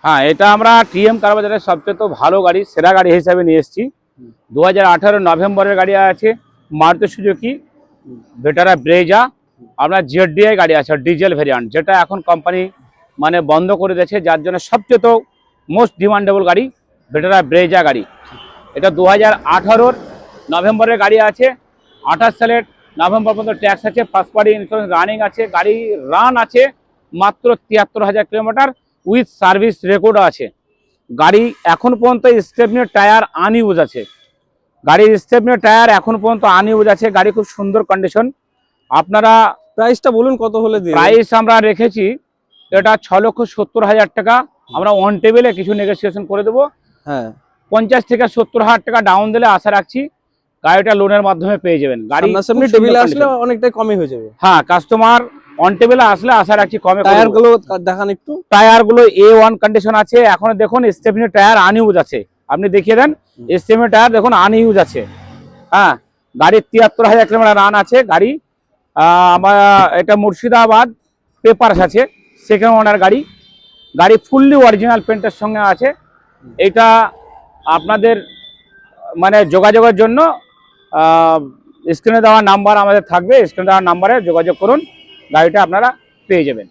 হ্যাঁ, এটা আমরা টিএম কার বাজারের সবচেয়ে তো ভালো গাড়ি, সেরা গাড়ি হিসাবে নিয়ে এসেছি। 2018 নভেম্বরের গাড়ি আছে মারুতি সুজুকি ভেটারা ব্রেজা। আপনার জেডডিআই গাড়ি আছে ডিজেল ভেরিয়েন্ট, যেটা এখন কোম্পানি মানে বন্ধ করে দিয়েছে, যার জন্য সবচেয়ে তো মোস্ট ডিমান্ডেবল গাড়ি ভেটারা ব্রেজা গাড়ি। এটা 2018 নভেম্বরের গাড়ি আছে। 28 সালের নভেম্বর পর্যন্ত ট্যাক্স আছে, ফার্স্ট পার্টি ইন্স্যুরেন্স রানিং আছে। গাড়ি রান আছে মাত্র 73,000 কিলোমিটার, উইথ সার্ভিস রেকর্ডও আছে। গাড়ি এখন পর্যন্ত স্টেপনি টায়ার আনইউজ আছে। গাড়ির স্টেপনি টায়ার এখন পর্যন্ত আনইউজ আছে। গাড়ি খুব সুন্দর কন্ডিশন। আপনারা প্রাইসটা বলুন কত হলে দিবেন? প্রাইস আমরা রেখেছি এটা 6,70,000 টাকা। আমরা অন টেবিলে কিছু নেগোসিয়েশন করে দেবো। হ্যাঁ, 50 থেকে 70,000 টাকা ডাউন দিলে আশা রাখছি গাড়িটা লোনের মাধ্যমে পেয়ে যাবেন। গাড়ি সামনাসামনি টেবিলে আসলে অনেকটাই কমই হয়ে যাবে। হ্যাঁ, কাস্টমার অন টেবিলে আসলে আশা রাখছি কমে। টায়ার গুলো দেখান একটু। টায়ার গুলো A1 কন্ডিশন আছে। এখন দেখুন স্টেপনি টায়ার আনইউজ আছে, আপনি দেখিয়ে দেন। স্টেপনি টায়ার দেখুন আনইউজ আছে। হ্যাঁ, গাড়ির 73,000 কিলোমিটার রান আছে। গাড়ি আমার এটা মুর্শিদাবাদ পেপারস আছে, সেকেন্ড ওনার গাড়ি। গাড়ি ফুললি অরিজিনাল পেন্টের সঙ্গে আছে। এটা আপনাদের মানে যোগাযোগের জন্য স্ক্রিনে দেওয়া নাম্বার আমাদের থাকবে, স্ক্রিনে দেওয়া নাম্বারে যোগাযোগ করুন, গাড়িটা আপনারা পেয়ে যাবেন।